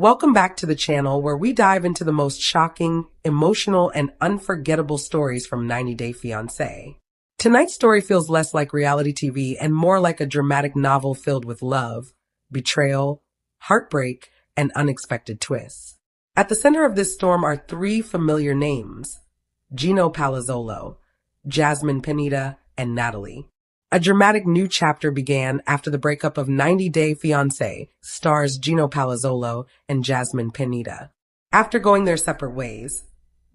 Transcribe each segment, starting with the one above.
Welcome back to the channel where we dive into the most shocking, emotional, and unforgettable stories from 90 Day Fiancé. Tonight's story feels less like reality TV and more like a dramatic novel filled with love, betrayal, heartbreak, and unexpected twists. At the center of this storm are three familiar names: Gino Palazzolo, Jasmine Pineda, and Natalie. A dramatic new chapter began after the breakup of 90 Day Fiancé stars Gino Palazzolo and Jasmine Pineda. After going their separate ways,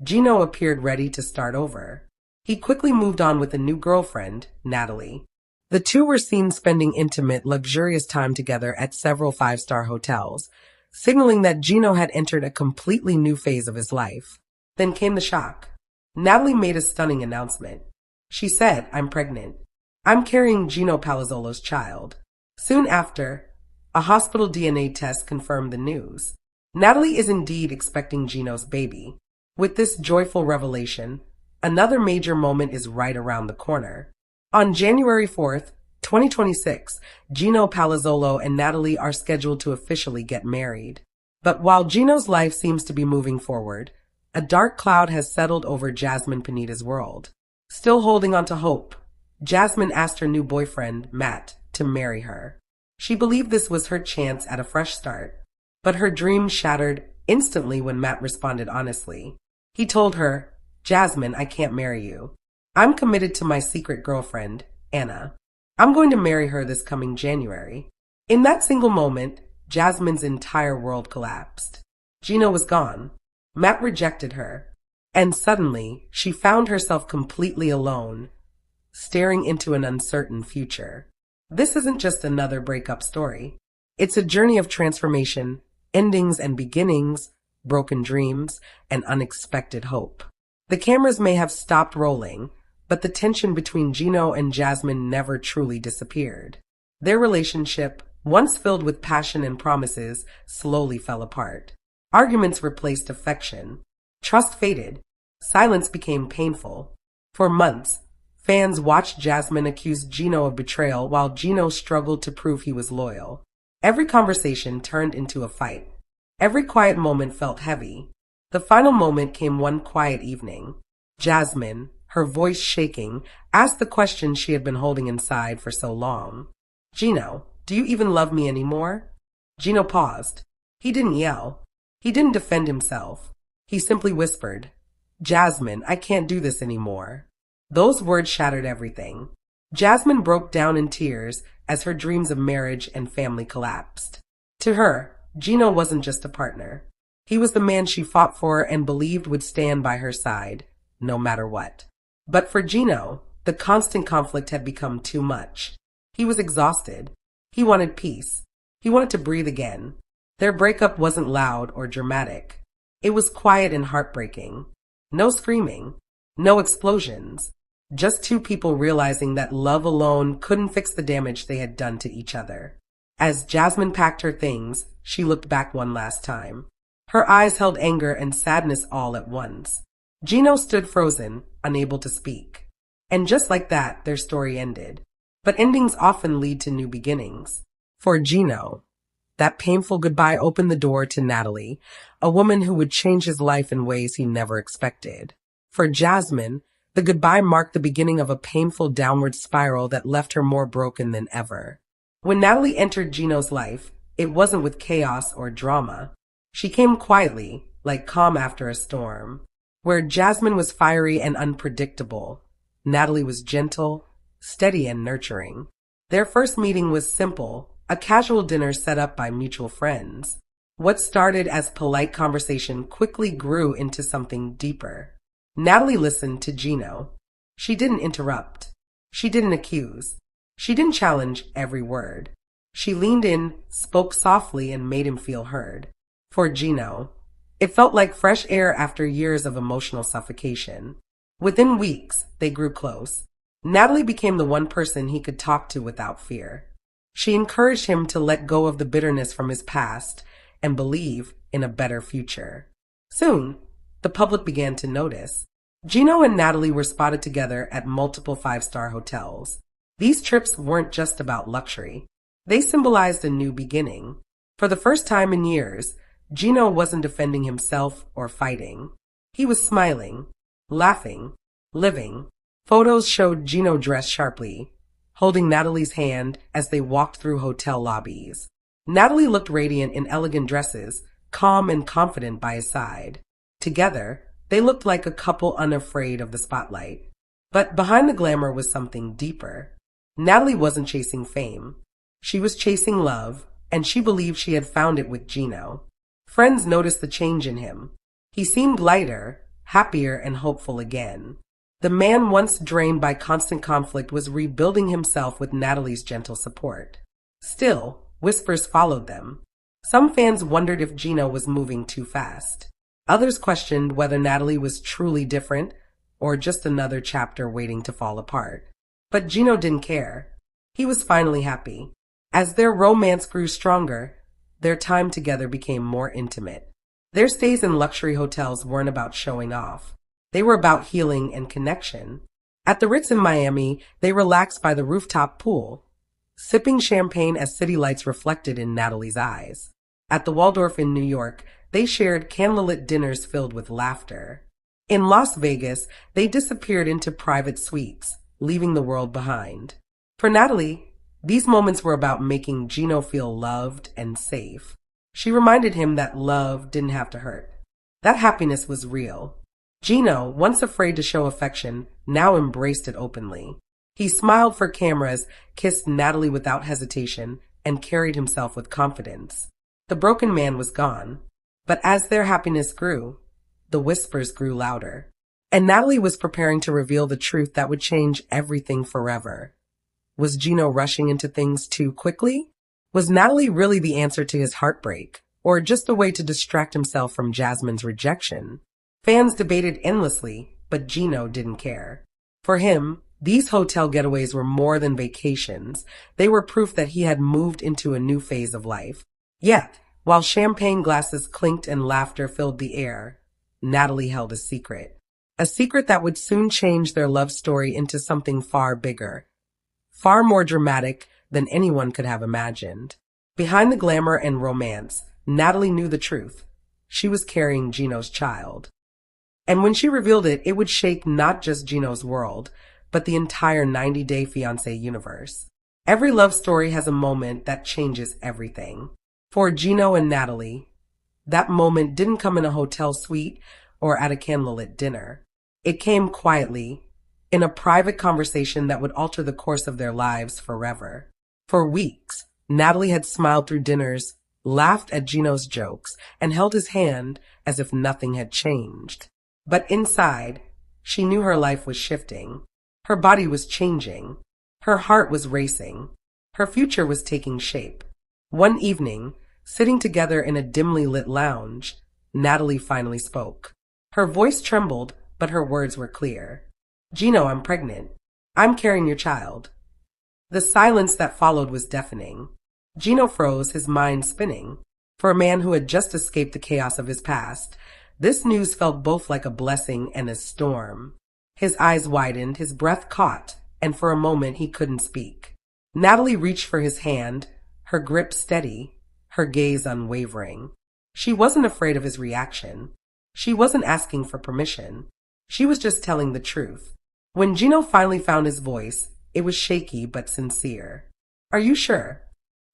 Gino appeared ready to start over. He quickly moved on with a new girlfriend, Natalie. The two were seen spending intimate, luxurious time together at several five-star hotels, signaling that Gino had entered a completely new phase of his life. Then came the shock. Natalie made a stunning announcement. She said, "I'm pregnant. I'm carrying Gino Palazzolo's child." Soon after, a hospital DNA test confirmed the news. Natalie is indeed expecting Gino's baby. With this joyful revelation, another major moment is right around the corner. On January 4th, 2026, Gino Palazzolo and Natalie are scheduled to officially get married. But while Gino's life seems to be moving forward, a dark cloud has settled over Jasmine Pineda's world. Still holding on to hope, Jasmine asked her new boyfriend, Matt, to marry her. She believed this was her chance at a fresh start, but her dream shattered instantly when Matt responded honestly. He told her, "Jasmine, I can't marry you. I'm committed to my secret girlfriend, Anna. I'm going to marry her this coming January." In that single moment, Jasmine's entire world collapsed. Gino was gone. Matt rejected her. And suddenly, she found herself completely alone, staring into an uncertain future. This isn't just another breakup story. It's a journey of transformation, endings and beginnings, broken dreams, and unexpected hope. The cameras may have stopped rolling, but the tension between Gino and Jasmine never truly disappeared. Their relationship, once filled with passion and promises, slowly fell apart. Arguments replaced affection. Trust faded. Silence became painful. For months, fans watched Jasmine accuse Gino of betrayal while Gino struggled to prove he was loyal. Every conversation turned into a fight. Every quiet moment felt heavy. The final moment came one quiet evening. Jasmine, her voice shaking, asked the question she had been holding inside for so long. "Gino, do you even love me anymore?" Gino paused. He didn't yell. He didn't defend himself. He simply whispered, "Jasmine, I can't do this anymore." Those words shattered everything. Jasmine broke down in tears as her dreams of marriage and family collapsed. To her, Gino wasn't just a partner. He was the man she fought for and believed would stand by her side, no matter what. But for Gino, the constant conflict had become too much. He was exhausted. He wanted peace. He wanted to breathe again. Their breakup wasn't loud or dramatic. It was quiet and heartbreaking. No screaming. No explosions. Just two people realizing that love alone couldn't fix the damage they had done to each other. As Jasmine packed her things, she looked back one last time. Her eyes held anger and sadness all at once. Gino stood frozen, unable to speak. And just like that, their story ended. But endings often lead to new beginnings. For Gino, that painful goodbye opened the door to Natalie, a woman who would change his life in ways he never expected. For Jasmine, the goodbye marked the beginning of a painful downward spiral that left her more broken than ever. When Natalie entered Gino's life, it wasn't with chaos or drama. She came quietly, like calm after a storm. Where Jasmine was fiery and unpredictable, Natalie was gentle, steady, and nurturing. Their first meeting was simple, a casual dinner set up by mutual friends. What started as polite conversation quickly grew into something deeper. Natalie listened to Gino. She didn't interrupt. She didn't accuse. She didn't challenge every word. She leaned in, spoke softly, and made him feel heard. For Gino, it felt like fresh air after years of emotional suffocation. Within weeks, they grew close. Natalie became the one person he could talk to without fear. She encouraged him to let go of the bitterness from his past and believe in a better future. Soon, the public began to notice. Gino and Natalie were spotted together at multiple five-star hotels. These trips weren't just about luxury. They symbolized a new beginning. For the first time in years, Gino wasn't defending himself or fighting. He was smiling, laughing, living. Photos showed Gino dressed sharply, holding Natalie's hand as they walked through hotel lobbies. Natalie looked radiant in elegant dresses, calm and confident by his side. Together, they looked like a couple unafraid of the spotlight. But behind the glamour was something deeper. Natalie wasn't chasing fame. She was chasing love, and she believed she had found it with Gino. Friends noticed the change in him. He seemed lighter, happier, and hopeful again. The man once drained by constant conflict was rebuilding himself with Natalie's gentle support. Still, whispers followed them. Some fans wondered if Gino was moving too fast. Others questioned whether Natalie was truly different or just another chapter waiting to fall apart. But Gino didn't care. He was finally happy. As their romance grew stronger, their time together became more intimate. Their stays in luxury hotels weren't about showing off. They were about healing and connection. At the Ritz in Miami, they relaxed by the rooftop pool, sipping champagne as city lights reflected in Natalie's eyes. At the Waldorf in New York, they shared candlelit dinners filled with laughter. In Las Vegas, they disappeared into private suites, leaving the world behind. For Natalie, these moments were about making Gino feel loved and safe. She reminded him that love didn't have to hurt. That happiness was real. Gino, once afraid to show affection, now embraced it openly. He smiled for cameras, kissed Natalie without hesitation, and carried himself with confidence. The broken man was gone. But as their happiness grew, the whispers grew louder. And Natalie was preparing to reveal the truth that would change everything forever. Was Gino rushing into things too quickly? Was Natalie really the answer to his heartbreak, or just a way to distract himself from Jasmine's rejection? Fans debated endlessly, but Gino didn't care. For him, these hotel getaways were more than vacations. They were proof that he had moved into a new phase of life. Yet, while champagne glasses clinked and laughter filled the air, Natalie held a secret. A secret that would soon change their love story into something far bigger, far more dramatic than anyone could have imagined. Behind the glamour and romance, Natalie knew the truth. She was carrying Gino's child. And when she revealed it, it would shake not just Gino's world, but the entire 90-Day Fiancé universe. Every love story has a moment that changes everything. For Gino and Natalie, that moment didn't come in a hotel suite or at a candlelit dinner. It came quietly, in a private conversation that would alter the course of their lives forever. For weeks, Natalie had smiled through dinners, laughed at Gino's jokes, and held his hand as if nothing had changed. But inside, she knew her life was shifting. Her body was changing. Her heart was racing. Her future was taking shape. One evening, sitting together in a dimly lit lounge, Natalie finally spoke. Her voice trembled, but her words were clear. "Gino, I'm pregnant. I'm carrying your child." The silence that followed was deafening. Gino froze, his mind spinning. For a man who had just escaped the chaos of his past, this news felt both like a blessing and a storm. His eyes widened, his breath caught, and for a moment he couldn't speak. Natalie reached for his hand, her grip steady, her gaze unwavering. She wasn't afraid of his reaction. She wasn't asking for permission. She was just telling the truth. When Gino finally found his voice, it was shaky but sincere. "Are you sure?"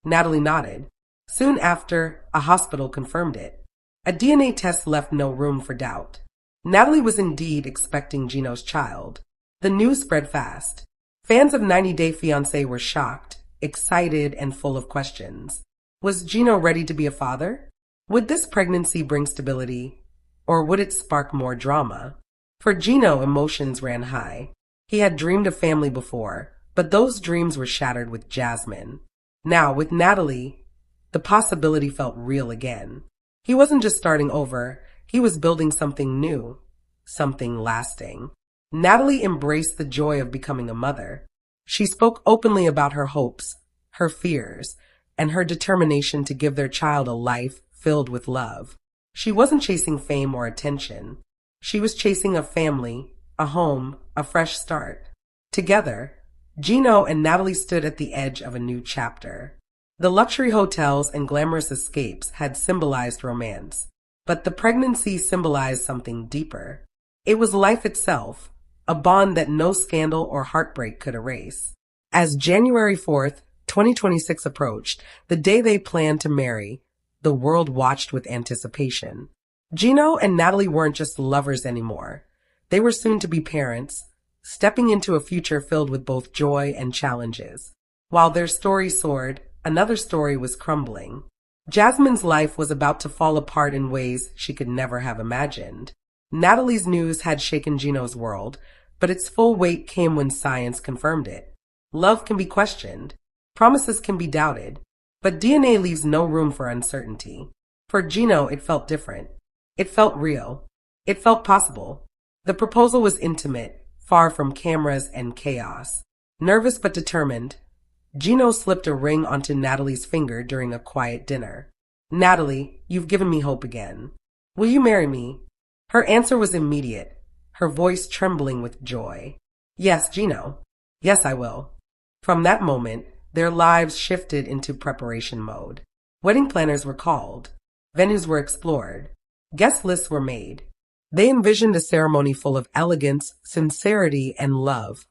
Natalie nodded. Soon after, a hospital confirmed it. A DNA test left no room for doubt. Natalie was indeed expecting Gino's child. The news spread fast. Fans of 90-Day Fiancé were shocked, excited, and full of questions. Was Gino ready to be a father? Would this pregnancy bring stability, or would it spark more drama? For Gino, emotions ran high. He had dreamed of family before, but those dreams were shattered with Jasmine. Now, with Natalie, the possibility felt real again. He wasn't just starting over, he was building something new, something lasting. Natalie embraced the joy of becoming a mother. She spoke openly about her hopes, her fears, and her determination to give their child a life filled with love. She wasn't chasing fame or attention. She was chasing a family, a home, a fresh start. Together, Gino and Natalie stood at the edge of a new chapter. The luxury hotels and glamorous escapes had symbolized romance, but the pregnancy symbolized something deeper. It was life itself, a bond that no scandal or heartbreak could erase. As January 4th, 2026 approached, the day they planned to marry, the world watched with anticipation. Gino and Natalie weren't just lovers anymore. They were soon to be parents, stepping into a future filled with both joy and challenges. While their story soared, another story was crumbling. Jasmine's life was about to fall apart in ways she could never have imagined. Natalie's news had shaken Gino's world, but its full weight came when science confirmed it. Love can be questioned, promises can be doubted, but DNA leaves no room for uncertainty. For Gino, it felt different. It felt real. It felt possible. The proposal was intimate, far from cameras and chaos. Nervous but determined, Gino slipped a ring onto Natalie's finger during a quiet dinner. "Natalie, you've given me hope again. Will you marry me?" Her answer was immediate, her voice trembling with joy. "Yes, Gino. Yes, I will." From that moment, their lives shifted into preparation mode. Wedding planners were called. Venues were explored. Guest lists were made. They envisioned a ceremony full of elegance, sincerity, and love,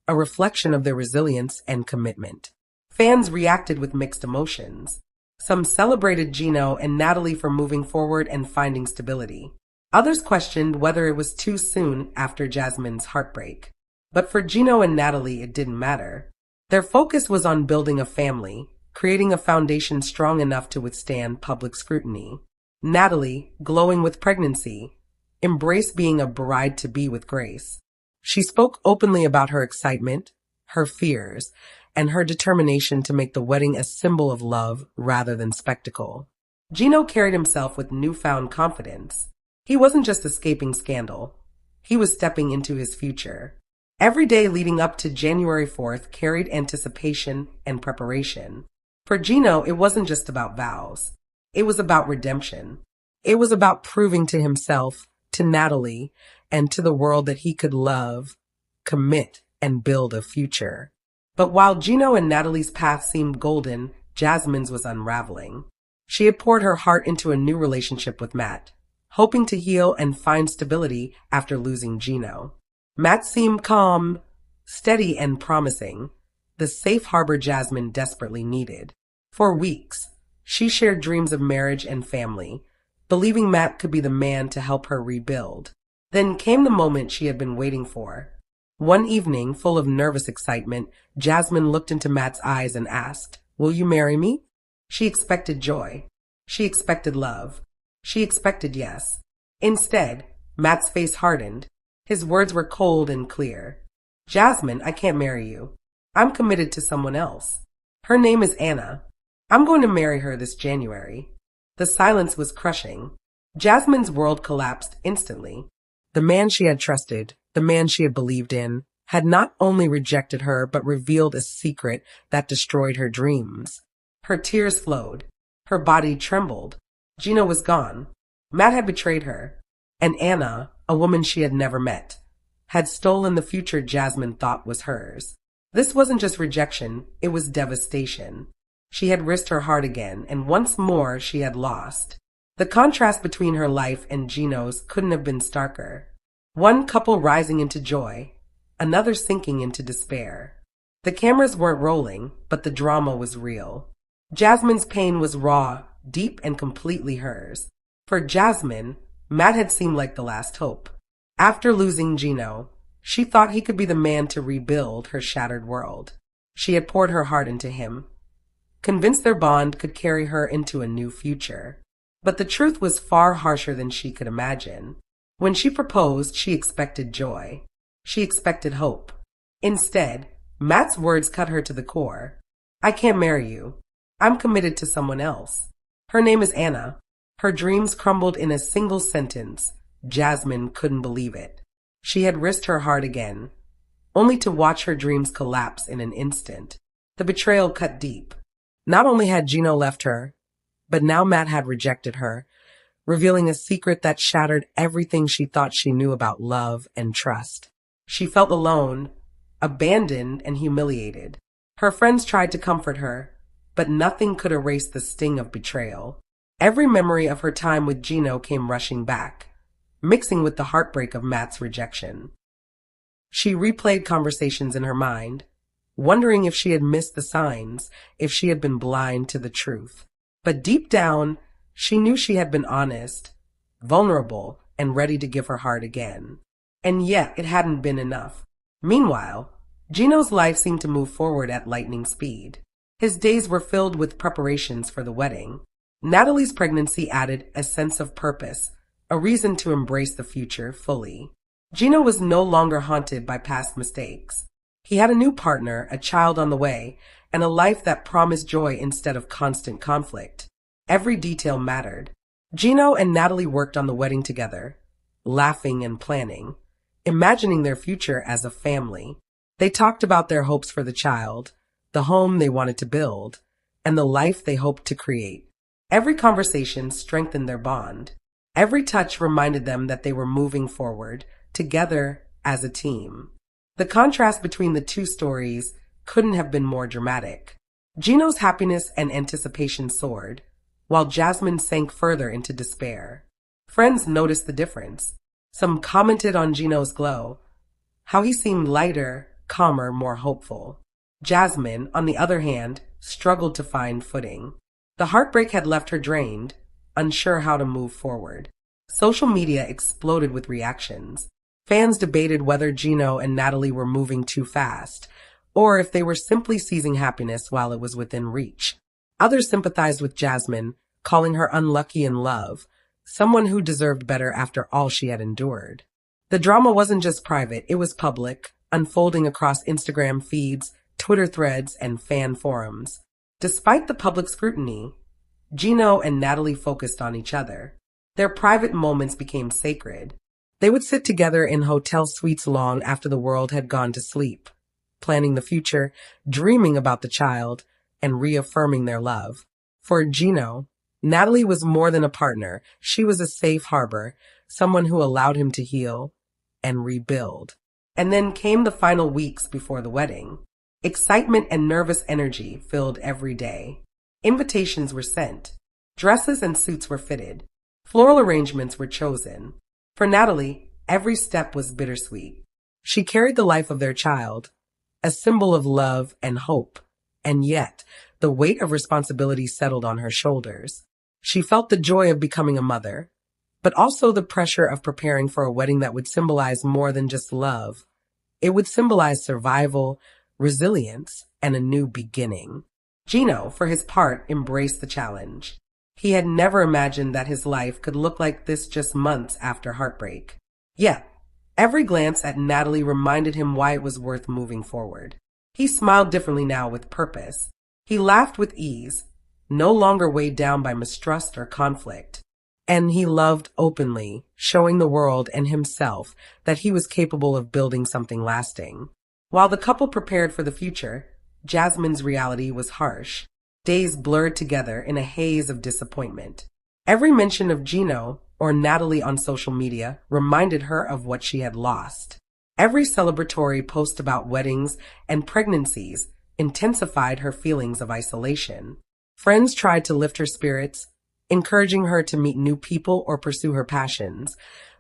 a reflection of their resilience and commitment. Fans reacted with mixed emotions. Some celebrated Gino and Natalie for moving forward and finding stability. Others questioned whether it was too soon after Jasmine's heartbreak. But for Gino and Natalie, it didn't matter. Their focus was on building a family, creating a foundation strong enough to withstand public scrutiny. Natalie, glowing with pregnancy, embraced being a bride-to-be with grace. She spoke openly about her excitement, her fears, and her determination to make the wedding a symbol of love rather than spectacle. Gino carried himself with newfound confidence. He wasn't just escaping scandal. He was stepping into his future. Every day leading up to January 4th carried anticipation and preparation. For Gino, it wasn't just about vows. It was about redemption. It was about proving to himself, to Natalie, and to the world that he could love, commit, and build a future. But while Gino and Natalie's path seemed golden, Jasmine's was unraveling. She had poured her heart into a new relationship with Matt, hoping to heal and find stability after losing Gino. Matt seemed calm, steady, and promising, the safe harbor Jasmine desperately needed. For weeks, she shared dreams of marriage and family, believing Matt could be the man to help her rebuild. Then came the moment she had been waiting for. One evening, full of nervous excitement, Jasmine looked into Matt's eyes and asked, "Will you marry me?" She expected joy. She expected love. She expected yes. Instead, Matt's face hardened. His words were cold and clear. "Jasmine, I can't marry you. I'm committed to someone else. Her name is Anna. I'm going to marry her this January." The silence was crushing. Jasmine's world collapsed instantly. The man she had trusted, the man she had believed in, had not only rejected her but revealed a secret that destroyed her dreams. Her tears flowed. Her body trembled. Gino was gone. Matt had betrayed her. And Anna, a woman she had never met, had stolen the future Jasmine thought was hers. This wasn't just rejection, it was devastation. She had risked her heart again, and once more she had lost. The contrast between her life and Gino's couldn't have been starker. One couple rising into joy, another sinking into despair. The cameras weren't rolling, but the drama was real. Jasmine's pain was raw, deep, and completely hers. For Jasmine, Matt had seemed like the last hope. After losing Gino, she thought he could be the man to rebuild her shattered world. She had poured her heart into him, convinced their bond could carry her into a new future. But the truth was far harsher than she could imagine. When she proposed, she expected joy. She expected hope. Instead, Matt's words cut her to the core. "I can't marry you. I'm committed to someone else. Her name is Anna." Her dreams crumbled in a single sentence. Jasmine couldn't believe it. She had risked her heart again, only to watch her dreams collapse in an instant. The betrayal cut deep. Not only had Gino left her, but now Matt had rejected her, revealing a secret that shattered everything she thought she knew about love and trust. She felt alone, abandoned, and humiliated. Her friends tried to comfort her, but nothing could erase the sting of betrayal. Every memory of her time with Gino came rushing back, mixing with the heartbreak of Matt's rejection. She replayed conversations in her mind, wondering if she had missed the signs, if she had been blind to the truth. But deep down, she knew she had been honest, vulnerable, and ready to give her heart again. And yet, it hadn't been enough. Meanwhile, Gino's life seemed to move forward at lightning speed. His days were filled with preparations for the wedding. Natalie's pregnancy added a sense of purpose, a reason to embrace the future fully. Gino was no longer haunted by past mistakes. He had a new partner, a child on the way, and a life that promised joy instead of constant conflict. Every detail mattered. Gino and Natalie worked on the wedding together, laughing and planning, imagining their future as a family. They talked about their hopes for the child, the home they wanted to build, and the life they hoped to create. Every conversation strengthened their bond. Every touch reminded them that they were moving forward, together as a team. The contrast between the two stories couldn't have been more dramatic. Gino's happiness and anticipation soared, while Jasmine sank further into despair. Friends noticed the difference. Some commented on Gino's glow, how he seemed lighter, calmer, more hopeful. Jasmine, on the other hand, struggled to find footing. The heartbreak had left her drained, unsure how to move forward. Social media exploded with reactions. Fans debated whether Gino and Natalie were moving too fast, or if they were simply seizing happiness while it was within reach. Others sympathized with Jasmine, calling her unlucky in love, someone who deserved better after all she had endured. The drama wasn't just private, it was public, unfolding across Instagram feeds, Twitter threads, and fan forums. Despite the public scrutiny, Gino and Natalie focused on each other. Their private moments became sacred. They would sit together in hotel suites long after the world had gone to sleep, planning the future, dreaming about the child, and reaffirming their love. For Gino, Natalie was more than a partner. She was a safe harbor, someone who allowed him to heal and rebuild. And then came the final weeks before the wedding. Excitement and nervous energy filled every day. Invitations were sent. Dresses and suits were fitted. Floral arrangements were chosen. For Natalie, every step was bittersweet. She carried the life of their child, a symbol of love and hope, and yet the weight of responsibility settled on her shoulders. She felt the joy of becoming a mother, but also the pressure of preparing for a wedding that would symbolize more than just love. It would symbolize survival, resilience, and a new beginning. Gino, for his part, embraced the challenge. He had never imagined that his life could look like this just months after heartbreak. Yet, every glance at Natalie reminded him why it was worth moving forward. He smiled differently now with purpose. He laughed with ease, no longer weighed down by mistrust or conflict. And he loved openly, showing the world and himself that he was capable of building something lasting. While the couple prepared for the future, Jasmine's reality was harsh. Days blurred together in a haze of disappointment. Every mention of Gino or Natalie on social media reminded her of what she had lost. Every celebratory post about weddings and pregnancies intensified her feelings of isolation. Friends tried to lift her spirits, encouraging her to meet new people or pursue her passions,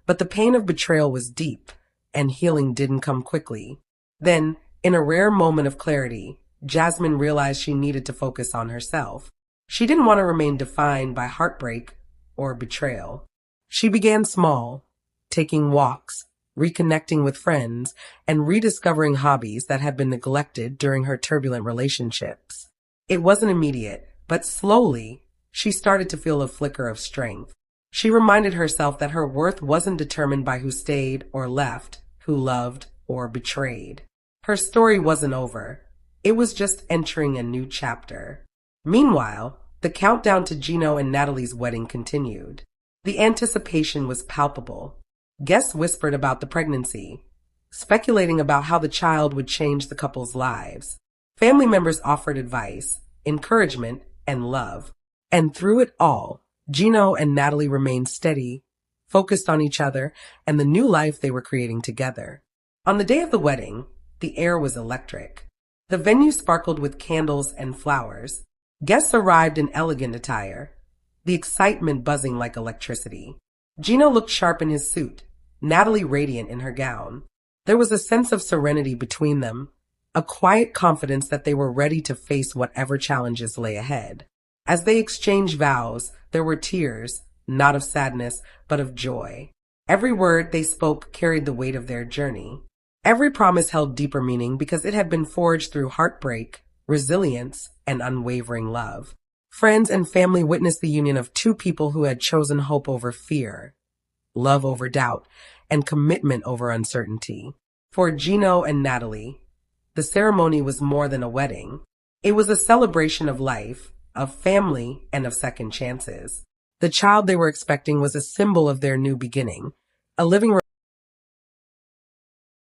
but the pain of betrayal was deep, and healing didn't come quickly. Then, in a rare moment of clarity, Jasmine realized she needed to focus on herself. She didn't want to remain defined by heartbreak or betrayal. She began small, taking walks, reconnecting with friends, and rediscovering hobbies that had been neglected during her turbulent relationships. It wasn't immediate, but slowly, she started to feel a flicker of strength. She reminded herself that her worth wasn't determined by who stayed or left, who loved or betrayed. Her story wasn't over. It was just entering a new chapter. Meanwhile, the countdown to Gino and Natalie's wedding continued. The anticipation was palpable. Guests whispered about the pregnancy, speculating about how the child would change the couple's lives. Family members offered advice, encouragement, and love. And through it all, Gino and Natalie remained steady, focused on each other and the new life they were creating together. On the day of the wedding, the air was electric. The venue sparkled with candles and flowers. Guests arrived in elegant attire, the excitement buzzing like electricity. Gino looked sharp in his suit, Natalie radiant in her gown. There was a sense of serenity between them, a quiet confidence that they were ready to face whatever challenges lay ahead. As they exchanged vows, there were tears, not of sadness, but of joy. Every word they spoke carried the weight of their journey. Every promise held deeper meaning because it had been forged through heartbreak, resilience, and unwavering love. Friends and family witnessed the union of two people who had chosen hope over fear, love over doubt, and commitment over uncertainty. For Gino and Natalie, the ceremony was more than a wedding. It was a celebration of life, of family, and of second chances. The child they were expecting was a symbol of their new beginning, a living